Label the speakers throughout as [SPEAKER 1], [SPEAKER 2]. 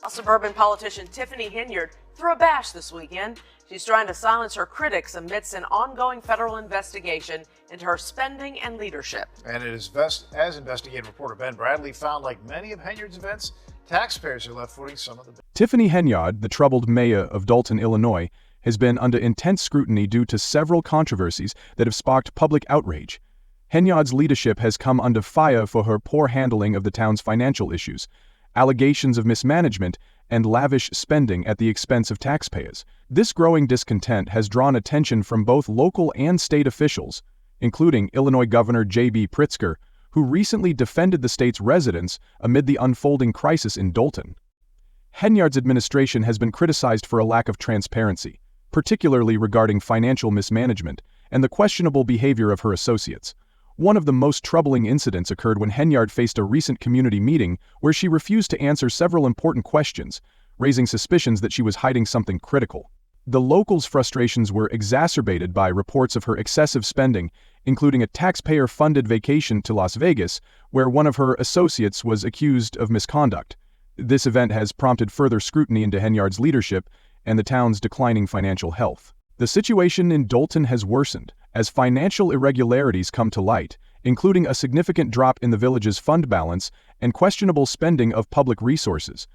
[SPEAKER 1] Suburban politician Tiffany Henyard threw a bash this weekend. She's trying to silence her critics amidst an ongoing federal investigation into her spending and leadership.
[SPEAKER 2] And it is as investigative reporter Ben Bradley found, like many of Henyard's events, taxpayers are left footing some of the...
[SPEAKER 3] Tiffany Henyard, the troubled mayor of Dalton, Illinois, has been under intense scrutiny due to several controversies that have sparked public outrage. Henyard's leadership has come under fire for her poor handling of the town's financial issues, allegations of mismanagement, and lavish spending at the expense of taxpayers. This growing discontent has drawn attention from both local and state officials, including Illinois Governor J.B. Pritzker, who recently defended the state's residents amid the unfolding crisis in Dalton. Henyard's administration has been criticized for a lack of transparency, particularly regarding financial mismanagement and the questionable behavior of her associates. One of the most troubling incidents occurred when Henyard faced a recent community meeting where she refused to answer several important questions, raising suspicions that she was hiding something critical. The locals' frustrations were exacerbated by reports of her excessive spending, including a taxpayer-funded vacation to Las Vegas, where one of her associates was accused of misconduct. This event has prompted further scrutiny into Henyard's leadership and the town's declining financial health. The situation in Dalton has worsened as financial irregularities come to light, including a significant drop in the village's fund balance and questionable spending of public resources.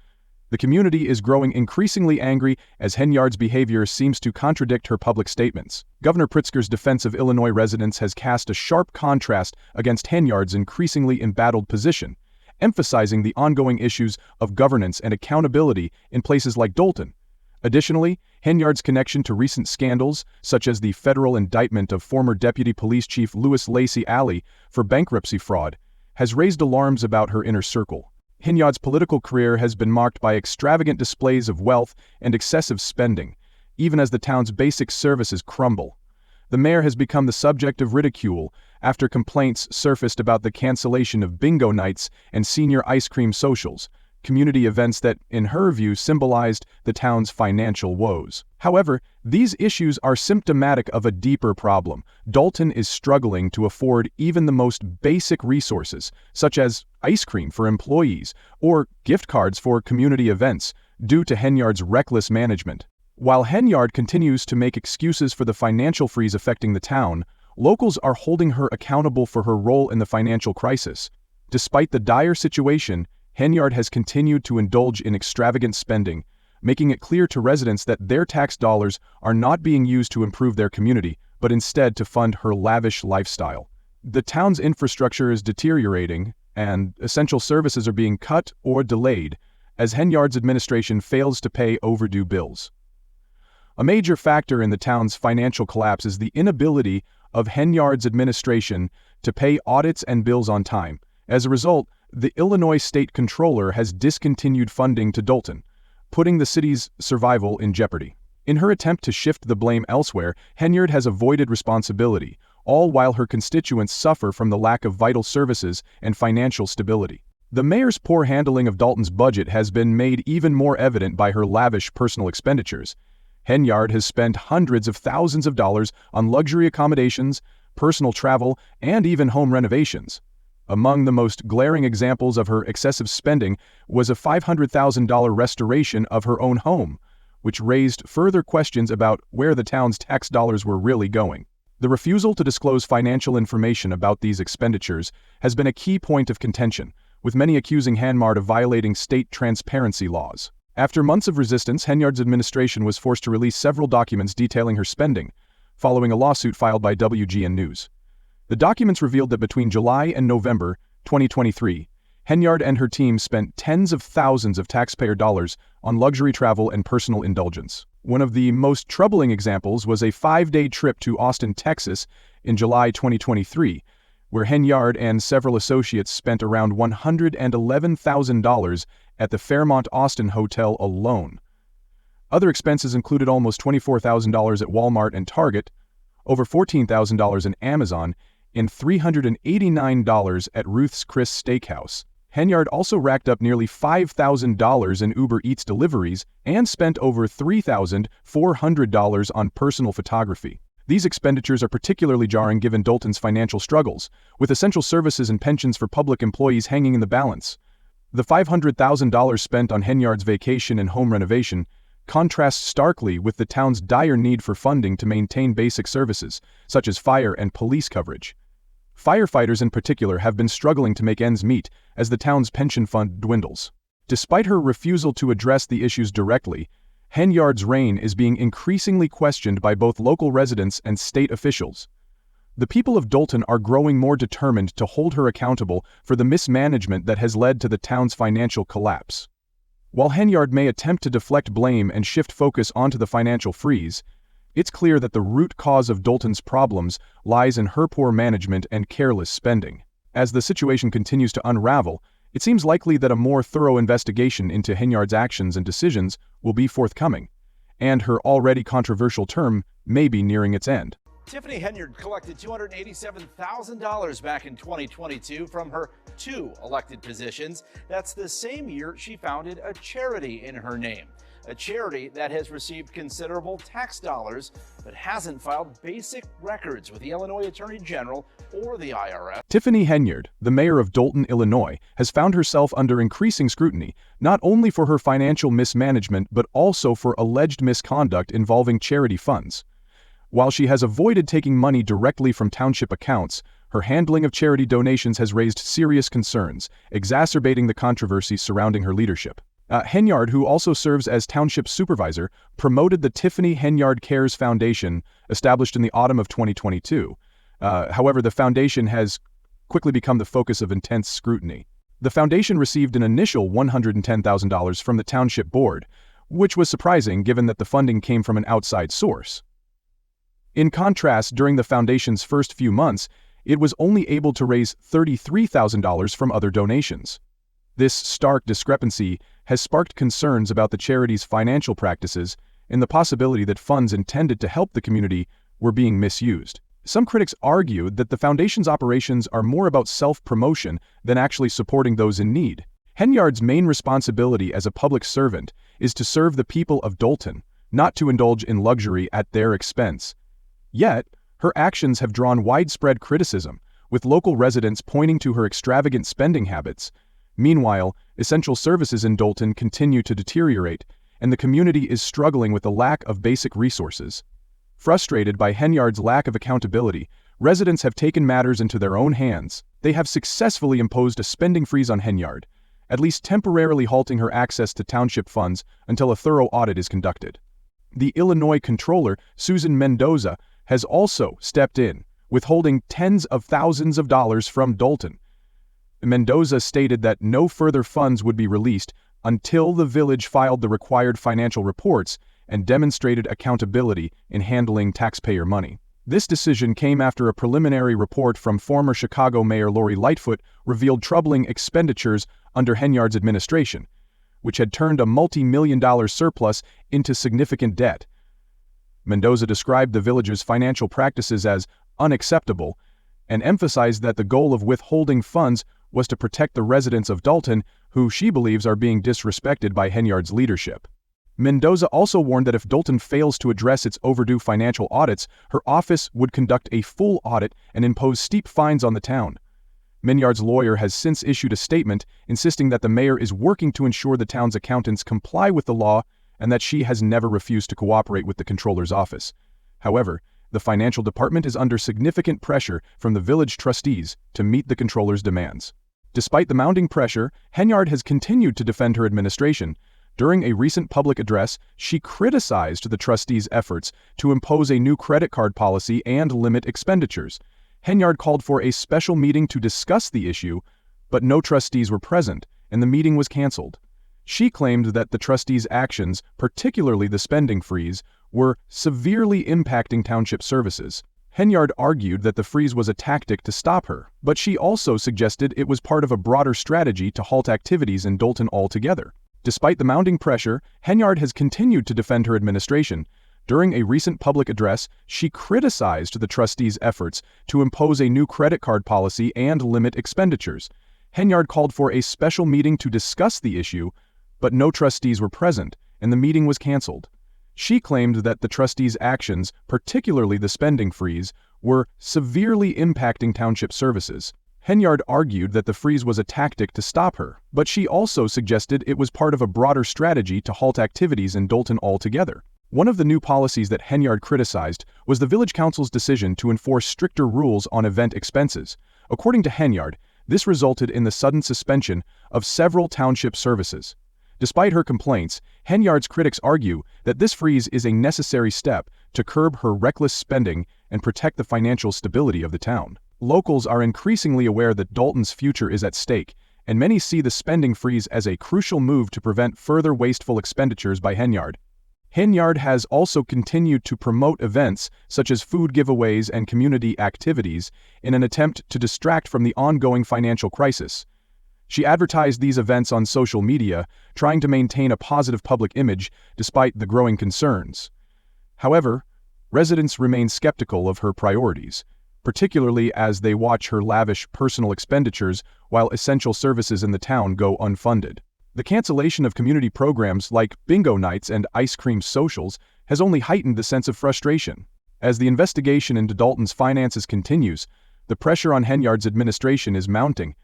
[SPEAKER 3] The community is growing increasingly angry as Henyard's behavior seems to contradict her public statements. Governor Pritzker's defense of Illinois residents has cast a sharp contrast against Henyard's increasingly embattled position, emphasizing the ongoing issues of governance and accountability in places like Dalton. Additionally, Henyard's connection to recent scandals, such as the federal indictment of former Deputy Police Chief Louis Lacey Alley for bankruptcy fraud, has raised alarms about her inner circle. Henyard's political career has been marked by extravagant displays of wealth and excessive spending, even as the town's basic services crumble. The mayor has become the subject of ridicule after complaints surfaced about the cancellation of bingo nights and senior ice cream socials, community events that, in her view, symbolized the town's financial woes. However, these issues are symptomatic of a deeper problem. Dalton is struggling to afford even the most basic resources, such as ice cream for employees or gift cards for community events, due to Henyard's reckless management. While Henyard continues to make excuses for the financial freeze affecting the town, locals are holding her accountable for her role in the financial crisis. Despite the dire situation, Henyard has continued to indulge in extravagant spending, making it clear to residents that their tax dollars are not being used to improve their community, but instead to fund her lavish lifestyle. The town's infrastructure is deteriorating, and essential services are being cut or delayed as Henyard's administration fails to pay overdue bills. A major factor in the town's financial collapse is the inability of Henyard's administration to pay audits and bills on time. As a result, the Illinois State Controller has discontinued funding to Dalton, putting the city's survival in jeopardy. In her attempt to shift the blame elsewhere, Henyard has avoided responsibility, all while her constituents suffer from the lack of vital services and financial stability. The mayor's poor handling of Dalton's budget has been made even more evident by her lavish personal expenditures. Henyard has spent hundreds of thousands of dollars on luxury accommodations, personal travel, and even home renovations. Among the most glaring examples of her excessive spending was a $500,000 restoration of her own home, which raised further questions about where the town's tax dollars were really going. The refusal to disclose financial information about these expenditures has been a key point of contention, with many accusing Henyard of violating state transparency laws. After months of resistance, Henyard's administration was forced to release several documents detailing her spending, following a lawsuit filed by WGN News. The documents revealed that between July and November 2023, Henyard and her team spent tens of thousands of taxpayer dollars on luxury travel and personal indulgence. One of the most troubling examples was a 5-day trip to Austin, Texas in July 2023, where Henyard and several associates spent around $111,000 at the Fairmont Austin Hotel alone. Other expenses included almost $24,000 at Walmart and Target, over $14,000 in Amazon, and $389 at Ruth's Chris Steakhouse. Henyard also racked up nearly $5,000 in Uber Eats deliveries and spent over $3,400 on personal photography. These expenditures are particularly jarring given Dalton's financial struggles, with essential services and pensions for public employees hanging in the balance. The $500,000 spent on Henyard's vacation and home renovation contrasts starkly with the town's dire need for funding to maintain basic services, such as fire and police coverage. Firefighters in particular have been struggling to make ends meet as the town's pension fund dwindles. Despite her refusal to address the issues directly, Henyard's reign is being increasingly questioned by both local residents and state officials. The people of Dalton are growing more determined to hold her accountable for the mismanagement that has led to the town's financial collapse. While Henyard may attempt to deflect blame and shift focus onto the financial freeze, it's clear that the root cause of Dalton's problems lies in her poor management and careless spending. As the situation continues to unravel, it seems likely that a more thorough investigation into Henyard's actions and decisions will be forthcoming, and her already controversial term may be nearing its end.
[SPEAKER 4] Tiffany Henyard collected $287,000 back in 2022 from her 2 elected positions. That's the same year she founded a charity in her name. A charity that has received considerable tax dollars but hasn't filed basic records with the Illinois Attorney General or the IRS.
[SPEAKER 3] Tiffany Henyard, the mayor of Dalton, Illinois, has found herself under increasing scrutiny, not only for her financial mismanagement but also for alleged misconduct involving charity funds. While she has avoided taking money directly from township accounts, her handling of charity donations has raised serious concerns, exacerbating the controversies surrounding her leadership. Henyard, who also serves as township supervisor, promoted the Tiffany Henyard Cares Foundation, established in the autumn of 2022. However, the foundation has quickly become the focus of intense scrutiny. The foundation received an initial $110,000 from the township board, which was surprising given that the funding came from an outside source. In contrast, during the foundation's first few months, it was only able to raise $33,000 from other donations. This stark discrepancy has sparked concerns about the charity's financial practices and the possibility that funds intended to help the community were being misused. Some critics argued that the foundation's operations are more about self-promotion than actually supporting those in need. Henyard's main responsibility as a public servant is to serve the people of Dalton, not to indulge in luxury at their expense. Yet, her actions have drawn widespread criticism, with local residents pointing to her extravagant spending habits. Meanwhile, essential services in Dalton continue to deteriorate, and the community is struggling with the lack of basic resources. Frustrated by Henyard's lack of accountability, residents have taken matters into their own hands. They have successfully imposed a spending freeze on Henyard, at least temporarily halting her access to township funds until a thorough audit is conducted. The Illinois Comptroller, Susan Mendoza, has also stepped in, withholding tens of thousands of dollars from Dalton. Mendoza stated that no further funds would be released until the village filed the required financial reports and demonstrated accountability in handling taxpayer money. This decision came after a preliminary report from former Chicago Mayor Lori Lightfoot revealed troubling expenditures under Henyard's administration, which had turned a multi-million-dollar surplus into significant debt. Mendoza described the village's financial practices as unacceptable and emphasized that the goal of withholding funds was to protect the residents of Dalton, who she believes are being disrespected by Henyard's leadership. Mendoza also warned that if Dalton fails to address its overdue financial audits, her office would conduct a full audit and impose steep fines on the town. Henyard's lawyer has since issued a statement insisting that the mayor is working to ensure the town's accountants comply with the law and that she has never refused to cooperate with the comptroller's office. However, the financial department is under significant pressure from the village trustees to meet the comptroller's demands. Despite the mounting pressure, Henyard has continued to defend her administration. During a recent public address, she criticized the trustees' efforts to impose a new credit card policy and limit expenditures. Henyard called for a special meeting to discuss the issue, but no trustees were present, and the meeting was canceled. She claimed that the trustees' actions, particularly the spending freeze, were severely impacting township services. Henyard argued that the freeze was a tactic to stop her, but she also suggested it was part of a broader strategy to halt activities in Dalton altogether. Despite the mounting pressure, Henyard has continued to defend her administration. During a recent public address, she criticized the trustees' efforts to impose a new credit card policy and limit expenditures. Henyard called for a special meeting to discuss the issue, but no trustees were present, and the meeting was canceled. She claimed that the trustees' actions, particularly the spending freeze, were severely impacting township services. Henyard argued that the freeze was a tactic to stop her, but she also suggested it was part of a broader strategy to halt activities in Dalton altogether. One of the new policies that Henyard criticized was the Village Council's decision to enforce stricter rules on event expenses. According to Henyard, this resulted in the sudden suspension of several township services. Despite her complaints, Henyard's critics argue that this freeze is a necessary step to curb her reckless spending and protect the financial stability of the town. Locals are increasingly aware that Dalton's future is at stake, and many see the spending freeze as a crucial move to prevent further wasteful expenditures by Henyard. Henyard has also continued to promote events such as food giveaways and community activities in an attempt to distract from the ongoing financial crisis. She advertised these events on social media, trying to maintain a positive public image despite the growing concerns. However, residents remain skeptical of her priorities, particularly as they watch her lavish personal expenditures while essential services in the town go unfunded. The cancellation of community programs like bingo nights and ice cream socials has only heightened the sense of frustration. As the investigation into Dalton's finances continues, the pressure on Henyard's administration is mounting.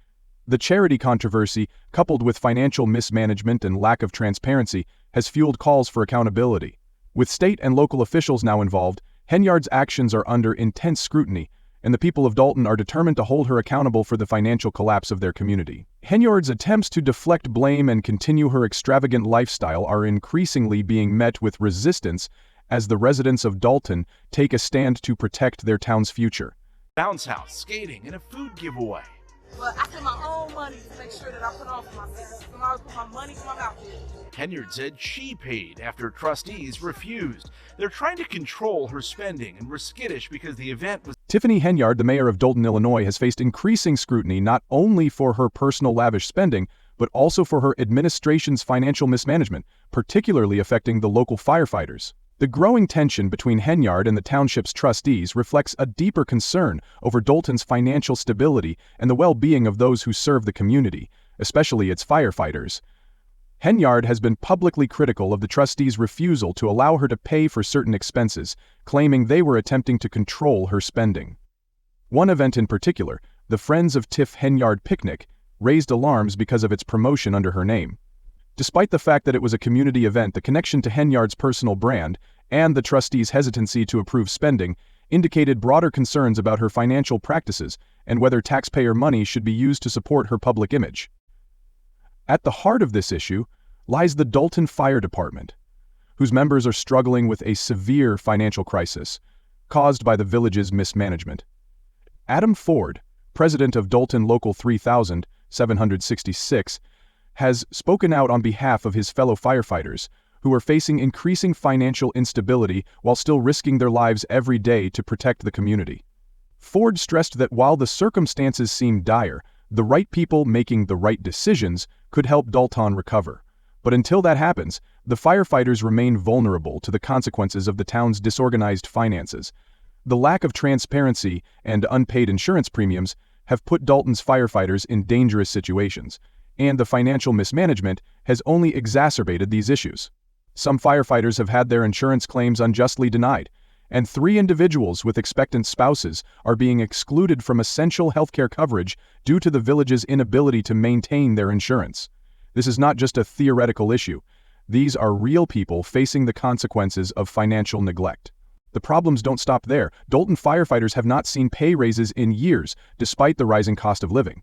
[SPEAKER 3] The charity controversy, coupled with financial mismanagement and lack of transparency, has fueled calls for accountability. With state and local officials now involved, Henyard's actions are under intense scrutiny, and the people of Dalton are determined to hold her accountable for the financial collapse of their community. Henyard's attempts to deflect blame and continue her extravagant lifestyle are increasingly being met with resistance as the residents of Dalton take a stand to protect their town's future.
[SPEAKER 4] Bounce house, skating, and a food giveaway.
[SPEAKER 5] But I put my own money to make sure that I put on for myself. I always put my money for my mouth.
[SPEAKER 4] Henyard said she paid after trustees refused. They're trying to control her spending and were skittish because the event was...
[SPEAKER 3] Tiffany Henyard, the mayor of Dalton, Illinois, has faced increasing scrutiny not only for her personal lavish spending, but also for her administration's financial mismanagement, particularly affecting the local firefighters. The growing tension between Henyard and the township's trustees reflects a deeper concern over Dalton's financial stability and the well-being of those who serve the community, especially its firefighters. Henyard has been publicly critical of the trustees' refusal to allow her to pay for certain expenses, claiming they were attempting to control her spending. One event in particular, the Friends of Tiff Henyard Picnic, raised alarms because of its promotion under her name. Despite the fact that it was a community event, the connection to Henyard's personal brand and the trustees' hesitancy to approve spending indicated broader concerns about her financial practices and whether taxpayer money should be used to support her public image. At the heart of this issue lies the Dalton Fire Department, whose members are struggling with a severe financial crisis caused by the village's mismanagement. Adam Ford, president of Dalton Local 3766, has spoken out on behalf of his fellow firefighters who are facing increasing financial instability while still risking their lives every day to protect the community. Ford stressed that while the circumstances seem dire, the right people making the right decisions could help Dalton recover. But until that happens, the firefighters remain vulnerable to the consequences of the town's disorganized finances. The lack of transparency and unpaid insurance premiums have put Dalton's firefighters in dangerous situations, and the financial mismanagement has only exacerbated these issues. Some firefighters have had their insurance claims unjustly denied, and 3 individuals with expectant spouses are being excluded from essential healthcare coverage due to the village's inability to maintain their insurance. This is not just a theoretical issue. These are real people facing the consequences of financial neglect. The problems don't stop there. Dalton firefighters have not seen pay raises in years, despite the rising cost of living.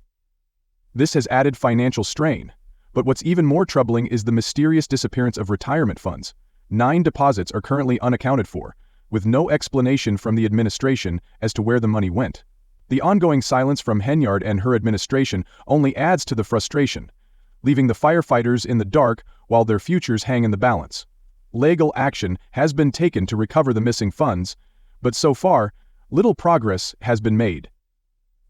[SPEAKER 3] This has added financial strain. But what's even more troubling is the mysterious disappearance of retirement funds. 9 deposits are currently unaccounted for, with no explanation from the administration as to where the money went. The ongoing silence from Henyard and her administration only adds to the frustration, leaving the firefighters in the dark while their futures hang in the balance. Legal action has been taken to recover the missing funds, but so far, little progress has been made.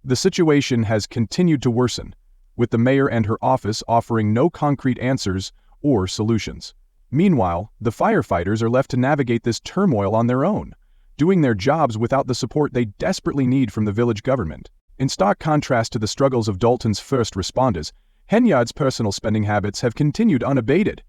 [SPEAKER 3] The situation has continued to worsen, with the mayor and her office offering no concrete answers or solutions. Meanwhile, the firefighters are left to navigate this turmoil on their own, doing their jobs without the support they desperately need from the village government. In stark contrast to the struggles of Dalton's first responders, Henyard's personal spending habits have continued unabated.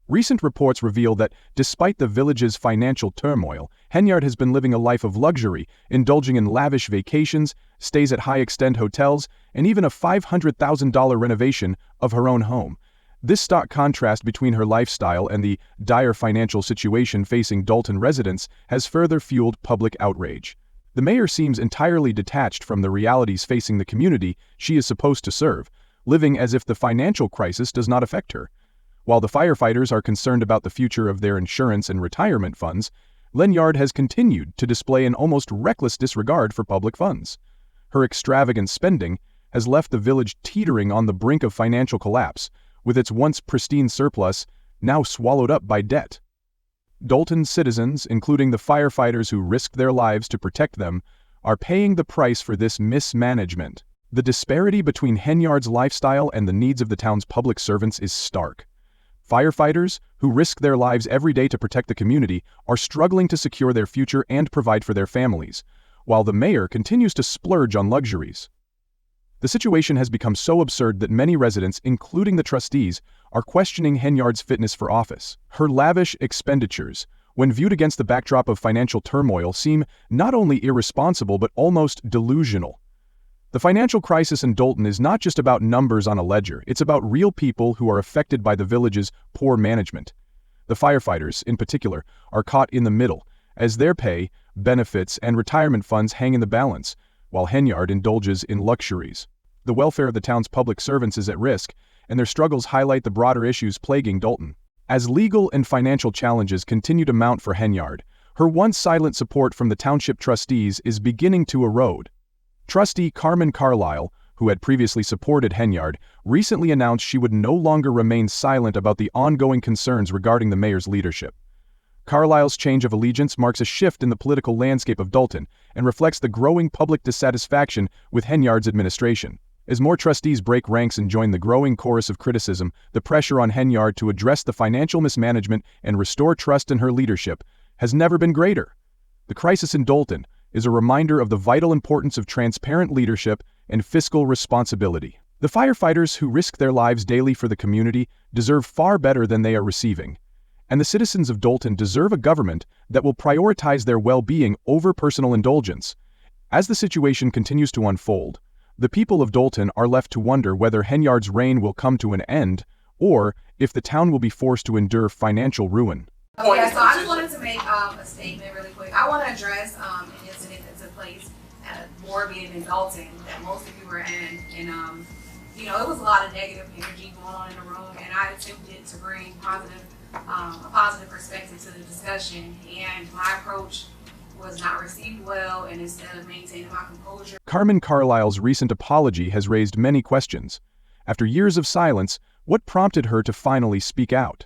[SPEAKER 3] Recent reports reveal that, despite the village's financial turmoil, Henyard has been living a life of luxury, indulging in lavish vacations, stays at high-extent hotels, and even a $500,000 renovation of her own home. This stark contrast between her lifestyle and the dire financial situation facing Dalton residents has further fueled public outrage. The mayor seems entirely detached from the realities facing the community she is supposed to serve, living as if the financial crisis does not affect her. While the firefighters are concerned about the future of their insurance and retirement funds, Henyard has continued to display an almost reckless disregard for public funds. Her extravagant spending has left the village teetering on the brink of financial collapse, with its once pristine surplus now swallowed up by debt. Dalton's citizens, including the firefighters who risked their lives to protect them, are paying the price for this mismanagement. The disparity between Henyard's lifestyle and the needs of the town's public servants is stark. Firefighters, who risk their lives every day to protect the community, are struggling to secure their future and provide for their families, while the mayor continues to splurge on luxuries. The situation has become so absurd that many residents, including the trustees, are questioning Henyard's fitness for office. Her lavish expenditures, when viewed against the backdrop of financial turmoil, seem not only irresponsible but almost delusional. The financial crisis in Dalton is not just about numbers on a ledger, it's about real people who are affected by the village's poor management. The firefighters, in particular, are caught in the middle, as their pay, benefits, and retirement funds hang in the balance, while Henyard indulges in luxuries. The welfare of the town's public servants is at risk, and their struggles highlight the broader issues plaguing Dalton. As legal and financial challenges continue to mount for Henyard, her once silent support from the township trustees is beginning to erode. Trustee Carmen Carlisle, who had previously supported Henyard, recently announced she would no longer remain silent about the ongoing concerns regarding the mayor's leadership. Carlisle's change of allegiance marks a shift in the political landscape of Dalton and reflects the growing public dissatisfaction with Henyard's administration. As more trustees break ranks and join the growing chorus of criticism, the pressure on Henyard to address the financial mismanagement and restore trust in her leadership has never been greater. The crisis in Dalton is a reminder of the vital importance of transparent leadership and fiscal responsibility. The firefighters who risk their lives daily for the community deserve far better than they are receiving, and the citizens of Dalton deserve a government that will prioritize their well-being over personal indulgence. As the situation continues to unfold, the people of Dalton are left to wonder whether Henyard's reign will come to an end, or if the town will be forced to endure financial ruin.
[SPEAKER 6] Yeah, so I just wanted to make a statement really quick. I want to address an incident that took place at a board meeting in Dalton that most of you were in. And, it was a lot of negative energy going on in the room, and I attempted to bring a positive perspective to the discussion. And my approach was not received well, and instead of maintaining my composure.
[SPEAKER 3] Carmen Carlisle's recent apology has raised many questions. After years of silence, what prompted her to finally speak out?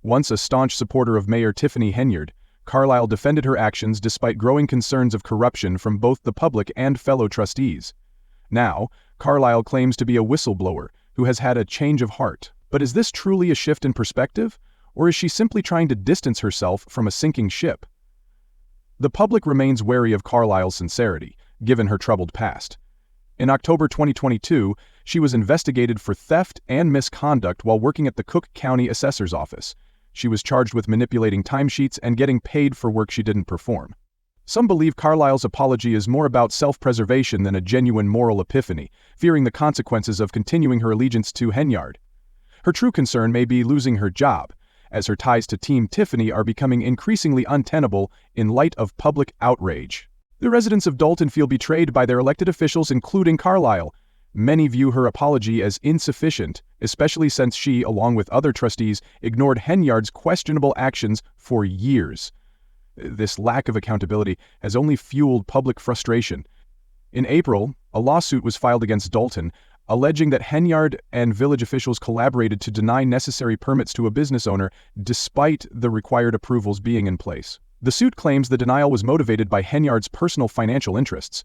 [SPEAKER 3] Once a staunch supporter of Mayor Tiffany Henyard, Carlisle defended her actions despite growing concerns of corruption from both the public and fellow trustees. Now, Carlisle claims to be a whistleblower who has had a change of heart. But is this truly a shift in perspective, or is she simply trying to distance herself from a sinking ship? The public remains wary of Carlisle's sincerity, given her troubled past. In October 2022, she was investigated for theft and misconduct while working at the Cook County Assessor's Office. She was charged with manipulating timesheets and getting paid for work she didn't perform. Some believe Carlisle's apology is more about self-preservation than a genuine moral epiphany, fearing the consequences of continuing her allegiance to Henyard. Her true concern may be losing her job, as her ties to Team Tiffany are becoming increasingly untenable in light of public outrage. The residents of Dalton feel betrayed by their elected officials, including Carlisle. Many view her apology as insufficient, especially since she, along with other trustees, ignored Henyard's questionable actions for years. This lack of accountability has only fueled public frustration. In April, a lawsuit was filed against Dalton, alleging that Henyard and village officials collaborated to deny necessary permits to a business owner despite the required approvals being in place. The suit claims the denial was motivated by Henyard's personal financial interests,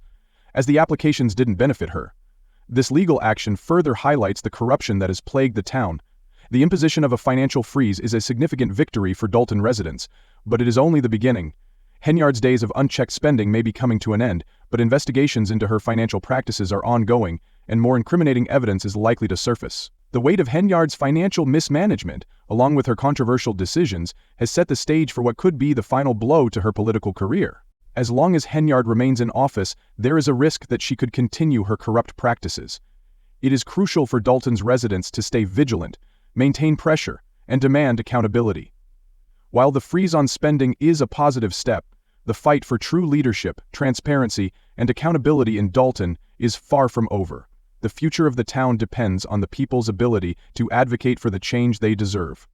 [SPEAKER 3] as the applications didn't benefit her. This legal action further highlights the corruption that has plagued the town. The imposition of a financial freeze is a significant victory for Dalton residents, but it is only the beginning. Henyard's days of unchecked spending may be coming to an end, but investigations into her financial practices are ongoing, and more incriminating evidence is likely to surface. The weight of Henyard's financial mismanagement, along with her controversial decisions, has set the stage for what could be the final blow to her political career. As long as Henyard remains in office, there is a risk that she could continue her corrupt practices. It is crucial for Dalton's residents to stay vigilant, maintain pressure, and demand accountability. While the freeze on spending is a positive step, the fight for true leadership, transparency, and accountability in Dalton is far from over. The future of the town depends on the people's ability to advocate for the change they deserve.